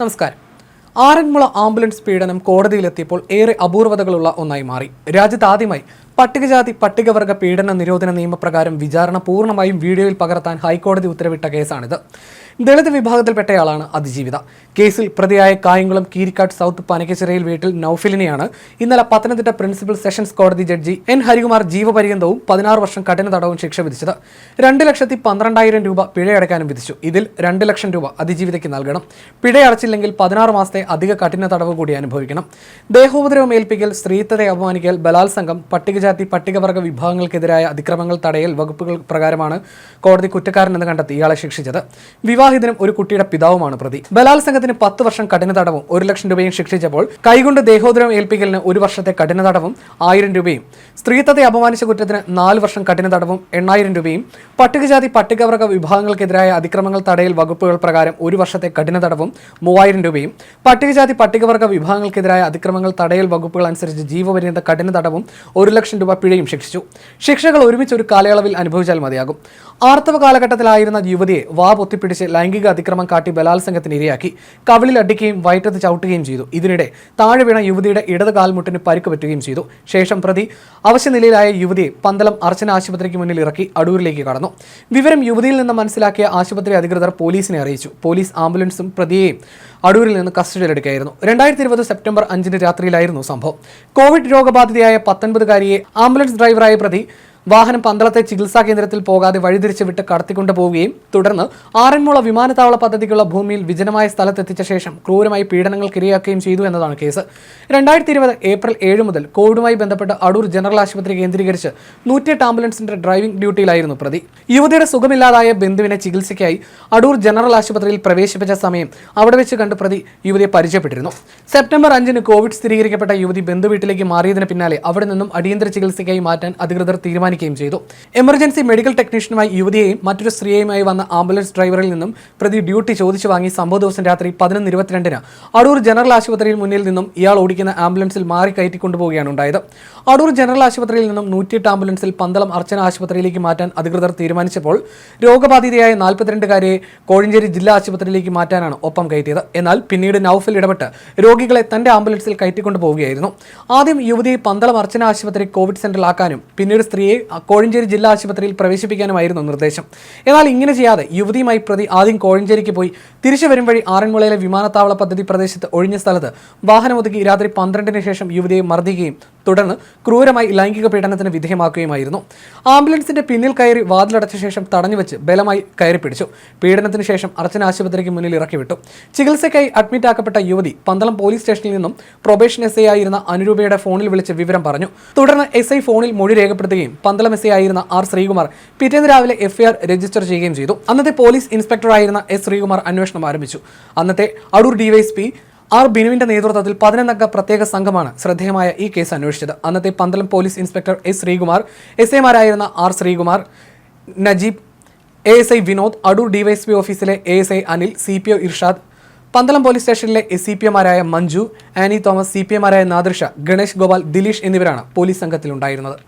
നമസ്കാരം. ആറന്മുള ആംബുലൻസ് പീഡനം കോടതിയിലെത്തിയപ്പോൾ ഏറെ അപൂർവതകളുള്ള ഒന്നായി മാറി. രാജ്യത്ത് ആദ്യമായി പട്ടികജാതി പട്ടികവർഗ പീഡന നിരോധന നിയമപ്രകാരം വിചാരണ പൂർണ്ണമായും വീഡിയോയിൽ പകർത്താൻ ഹൈക്കോടതി ഉത്തരവിട്ട കേസാണിത്. ദളിത് വിഭാഗത്തിൽപ്പെട്ടയാളാണ് അതിജീവിത. കേസിൽ പ്രതിയായ കായംകുളം കീരിക്കാട് സൗത്ത് പനക്കച്ചിറയിൽ വീട്ടിൽ നൌഫലിനെയാണ് ഇന്നലെ പത്തനംതിട്ട പ്രിൻസിപ്പൽ സെഷൻസ് കോടതി ജഡ്ജി എൻ ഹരികുമാർ ജീവപര്യന്തവും 16 വർഷം കഠിന തടവും ശിക്ഷ വിധിച്ചത്. 2,12,000 രൂപ പിഴയടക്കാനും വിധിച്ചു. ഇതിൽ 2 ലക്ഷം രൂപ അതിജീവിതയ്ക്ക് നൽകണം. പിഴയടച്ചില്ലെങ്കിൽ 16 മാസത്തെ അധിക കഠിന തടവ് കൂടി അനുഭവിക്കണം. ദേഹോപദ്രവം ഏൽപ്പിക്കൽ, സ്ത്രീത്വത്തെ അപമാനിക്കൽ, ബലാത്സംഗം, പട്ടികജാതി പട്ടികവർഗ വിഭാഗങ്ങൾക്കെതിരായ അതിക്രമങ്ങൾ തടയൽ വകുപ്പുകൾ പ്രകാരമാണ് കോടതി കുറ്റക്കാരനെന്ന് കണ്ടെത്തി ഇയാളെ ശിക്ഷിച്ചത്. വിവാഹിതനും ഒരു കുട്ടിയുടെ പിതാവുമാണ് പ്രതി. ബലാത്സംഗത്തിന് 10 വർഷം കഠിന തടവും 1 ലക്ഷം രൂപയും ശിക്ഷിച്ചപ്പോൾ കൈകൊണ്ട് ദേഹോദ്രവം ഏൽപ്പിക്കലിന് 1 വർഷത്തെ കഠിന തടവും 1000 രൂപയും, സ്ത്രീത്വത്തെ അപമാനിച്ച കുറ്റത്തിന് 4 വർഷം കഠിന തടവും 8000 രൂപയും, പട്ടികജാതി പട്ടികവർഗ വിഭാഗങ്ങൾക്കെതിരായ അതിക്രമങ്ങൾ തടയൽ വകുപ്പുകൾ പ്രകാരം 1 വർഷത്തെ കഠിന തടവും 3000 രൂപയും, പട്ടികജാതി പട്ടികവർഗ വിഭാഗങ്ങൾക്കെതിരായ അതിക്രമങ്ങൾ തടയൽ വകുപ്പുകൾ അനുസരിച്ച് ജീവപര്യന്ത കഠിന തടവും 1 ലക്ഷം രൂപ പിഴയും ശിക്ഷിച്ചു. ശിക്ഷകൾ ഒരുമിച്ച് ഒരു കാലയളവിൽ അനുഭവിച്ചാൽ മതിയാകും. ആർത്തവ കാലഘട്ടത്തിലായിരുന്ന യുവതിയെ വാ പൊത്തിപ്പിടിച്ച് ലൈംഗിക അതിക്രമം കാട്ടി ബലാത്സംഗത്തിന് ഇരയാക്കി കവിളിൽ അടിക്കുകയും വയറ്റത്ത് ചവിട്ടുകയും ചെയ്തു. ഇതിനിടെ താഴെ വീണ യുവതിയുടെ ഇടത് കാൽമുട്ടിന് പരിക്ക് പറ്റുകയും ചെയ്തു. ശേഷം പ്രതി അവശ്യനിലയിലായ യുവതിയെ പന്തളം അർച്ചന ആശുപത്രിക്ക് മുന്നിൽ ഇറക്കി അടൂരിലേക്ക് കടന്നു. വിവരം യുവതിയിൽ നിന്ന് മനസ്സിലാക്കിയ ആശുപത്രി അധികൃതർ പോലീസിനെ അറിയിച്ചു. പോലീസ് ആംബുലൻസും പ്രതിയെയും അടൂരിൽ നിന്ന് കസ്റ്റഡിയിലെടുക്കുകയായിരുന്നു. 2020 സെപ്റ്റംബർ 5 രാത്രിയിലായിരുന്നു സംഭവം. കോവിഡ് രോഗബാധിതയായ 19-കാരിയെ ആംബുലൻസ് ഡ്രൈവറായ പ്രതി വാഹനം പന്തളത്തെ ചികിത്സാ കേന്ദ്രത്തിൽ പോകാതെ വഴിതിരിച്ച് വിട്ട് കടത്തിക്കൊണ്ടു പോവുകയും തുടർന്ന് ആറന്മുള വിമാനത്താവള പദ്ധതിക്കുള്ള ഭൂമിയിൽ വിജനമായ സ്ഥലത്തെത്തിച്ച ശേഷം ക്രൂരമായി പീഡനങ്ങൾക്കിരയാക്കുകയും ചെയ്തു എന്നതാണ് കേസ്. 2020 ഏപ്രിൽ 7 മുതൽ കോവിഡുമായി ബന്ധപ്പെട്ട് അടൂർ ജനറൽ ആശുപത്രി കേന്ദ്രീകരിച്ച് 108 ആംബുലൻസിന്റെ ഡ്രൈവിംഗ് ഡ്യൂട്ടിയിലായിരുന്നു പ്രതി. യുവതിയുടെ സുഖമില്ലാതായ ബന്ധുവിനെ ചികിത്സയ്ക്കായി അടൂർ ജനറൽ ആശുപത്രിയിൽ പ്രവേശിപ്പിച്ച സമയം അവിടെ വെച്ച് കണ്ട് പ്രതി യുവതിയെ പരിചയപ്പെട്ടിരുന്നു. സെപ്റ്റംബർ 5 കോവിഡ് സ്ഥിരീകരിക്കപ്പെട്ട യുവതി ബന്ധുവീട്ടിലേക്ക് മാറിയതിന് പിന്നാലെ അവിടെ നിന്നും അടിയന്തര ചികിത്സയ്ക്കായി മാറ്റാൻ അധികൃതർ തീരുമാനിക്കുകയും ചെയ്തു. എമർജൻസി മെഡിക്കൽ ടെക്നീഷ്യനുമായി യുവതിയെയും മറ്റൊരു സ്ത്രീയുമായി വന്ന ആംബുലൻസ് ഡ്രൈവറിൽ നിന്നും പ്രതി ഡ്യൂട്ടി ചോദിച്ചു വാങ്ങി സംഭവ ദിവസം രാത്രി 11:22 അടൂർ ജനറൽ ആശുപത്രിയിൽ മുന്നിൽ നിന്നും ഇയാൾ ഓടിക്കുന്ന ആംബുലൻസിൽ മാറി കയറ്റിക്കൊണ്ടുപോവുകയാണ് ഉണ്ടായത്. അടൂർ ജനറൽ ആശുപത്രിയിൽ നിന്നും 108 ആംബുലൻസിൽ പന്തളം അർച്ചന ആശുപത്രിയിലേക്ക് മാറ്റാൻ അധികൃതർ തീരുമാനിച്ചപ്പോൾ രോഗബാധിതയായ 42-കാരിയെ കോഴഞ്ചേരി ജില്ലാ ആശുപത്രിയിലേക്ക് മാറ്റാനാണ് ഒപ്പം കയറ്റിയത്. എന്നാൽ പിന്നീട് നൌഫൽ ഇടപെട്ട് രോഗികളെ തന്റെ ആംബുലൻസിൽ കയറ്റിക്കൊണ്ടുപോവുകയായിരുന്നു. ആദ്യം യുവതിയെ പന്തളം അർച്ചന ആശുപത്രി കോവിഡ് സെന്ററിലാക്കാനും പിന്നീട് സ്ത്രീയെ കോഴഞ്ചേരി ജില്ലാ ആശുപത്രിയിൽ പ്രവേശിപ്പിക്കാനുമായിരുന്നു നിർദ്ദേശം. എന്നാൽ ഇങ്ങനെ ചെയ്യാതെ യുവതിയുമായി പ്രതി ആദ്യം കോഴഞ്ചേരിക്ക് പോയി തിരിച്ചു വരും വഴി ആറന്മുളയിലെ വിമാനത്താവള പദ്ധതി പ്രദേശത്ത് ഒഴിഞ്ഞ സ്ഥലത്ത് വാഹനമൊതുക്കി രാത്രി 12-ന് ശേഷം യുവതിയെ മർദ്ദിക്കുകയും തുടർന്ന് ക്രൂരമായി ലൈംഗിക പീഡനത്തിന് വിധേയമാക്കുകയുമായിരുന്നു. ആംബുലൻസിന്റെ പിന്നിൽ കയറി വാതിലടച്ച ശേഷം തടഞ്ഞുവെച്ച് ബലമായി കയറി പിടിച്ചു. പീഡനത്തിന് ശേഷം അർച്ചന ആശുപത്രിക്ക് മുന്നിൽ ഇറക്കി വിട്ടു. ചികിത്സയ്ക്കായി അഡ്മിറ്റ് ആക്കപ്പെട്ട യുവതി പന്തളം പോലീസ് സ്റ്റേഷനിൽ നിന്നും പ്രൊബേഷൻ എസ് ഐ ആയിരുന്ന അനുരൂപയുടെ ഫോണിൽ വിളിച്ച് വിവരം പറഞ്ഞു. തുടർന്ന് എസ് ഐ ഫോണിൽ മൊഴി രേഖപ്പെടുത്തുകയും പന്തളം എസ് ഐ ആയിരുന്ന ആർ ശ്രീകുമാർ പിറ്റേന്ന് രാവിലെ FIR രജിസ്റ്റർ ചെയ്യുകയും ചെയ്തു. അന്നത്തെ പോലീസ് ഇൻസ്പെക്ടറായിരുന്ന S ശ്രീകുമാർ അന്വേഷണം ആരംഭിച്ചു. അന്നത്തെ അടൂർ ഡിവൈഎസ്പി ആർ ബിനുവിന്റെ നേതൃത്വത്തിൽ 11-അംഗ പ്രത്യേക സംഘമാണ് ശ്രദ്ധേയമായ ഈ കേസ് അന്വേഷിച്ചത്. അന്നത്തെ Pandalam police inspector S Sreekumar, SI-മാരായിരുന്ന R Sreekumar, Najeeb, ASI Vinod, Adoor DYSP ഓഫീസിലെ ASI Anil, CPO Irshad, Pandalam police സ്റ്റേഷനിലെ SCPO-മാരായ മഞ്ജു, ആനി തോമസ്, CPM-മാരായ നാദിർഷ, ഗണേഷ് ഗോപാൽ, ദിലീഷ് എന്നിവരാണ് പോലീസ് സംഘത്തിലുണ്ടായിരുന്നത്.